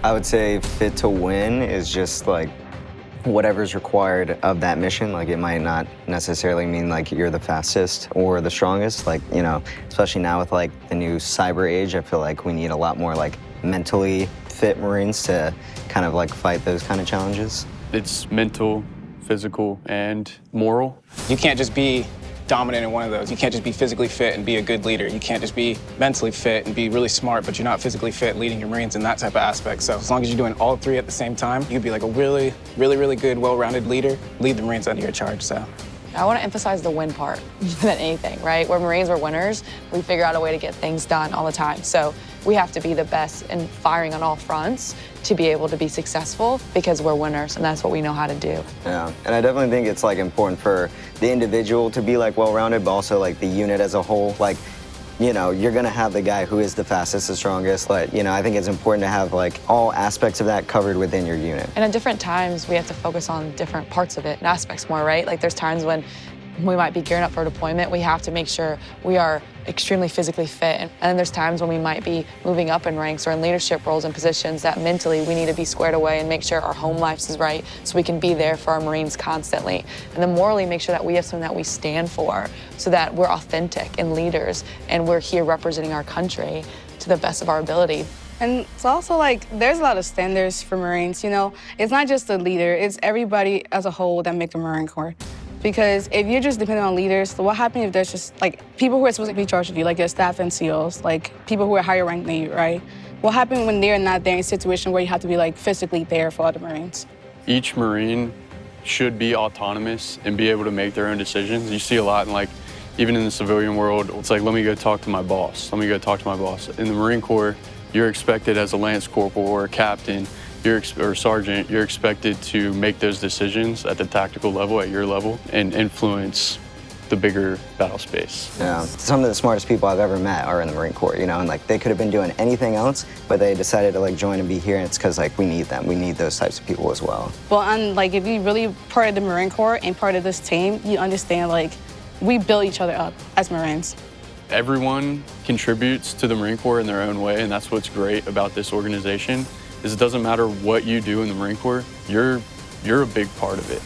I would say fit to win is just like whatever's required of that mission. Like it might not necessarily mean like you're the fastest or the strongest. Like, you know, especially now with like the new cyber age, I feel like we need a lot more like mentally fit Marines to kind of like fight those kind of challenges. It's mental, physical, and moral. You can't just be dominant in one of those. You can't just be physically fit and be a good leader. You can't just be mentally fit and be really smart, but you're not physically fit leading your Marines in that type of aspect. So as long as you're doing all three at the same time, you could be like a really, really good, well-rounded leader, lead the Marines under your charge, so. I want to emphasize the win part than anything, right? We're Marines, we're winners. We figure out a way to get things done all the time. So we have to be the best in firing on all fronts to be able to be successful because we're winners and that's what we know how to do. Yeah, and I definitely think it's like important for the individual to be like well-rounded, but also like the unit as a whole. Like, you know, you're gonna have the guy who is the fastest, the strongest. Like, you know, I think it's important to have like all aspects of that covered within your unit. And at different times, we have to focus on different parts of it and aspects more, right? Like there's times when we might be gearing up for deployment, we have to make sure we are extremely physically fit. And then there's times when we might be moving up in ranks or in leadership roles and positions that mentally we need to be squared away and make sure our home life is right so we can be there for our Marines constantly. And then morally make sure that we have something that we stand for so that we're authentic and leaders and we're here representing our country to the best of our ability. And it's also like, there's a lot of standards for Marines, you know? It's not just the leader, it's everybody as a whole that make the Marine Corps. Because if you're just dependent on leaders, what happens if there's just like people who are supposed to be charged with you, like your staff NCOs, like people who are higher ranked than you, right? What happens when they're not there in a situation where you have to be like physically there for other Marines? Each Marine should be autonomous and be able to make their own decisions. You see a lot in like, even in the civilian world, it's like, let me go talk to my boss. Let me go talk to my boss. In the Marine Corps, you're expected as a Lance Corporal or a captain, or sergeant, you're expected to make those decisions at the tactical level, at your level, and influence the bigger battle space. Yeah, some of the smartest people I've ever met are in the Marine Corps, you know, and like they could have been doing anything else, but they decided to like join and be here, and it's because like we need them. We need those types of people as well. Well, and like if you really part of the Marine Corps and part of this team, you understand like we build each other up as Marines. Everyone contributes to the Marine Corps in their own way, and that's what's great about this organization. Is it doesn't matter what you do in the Marine Corps, you're a big part of it.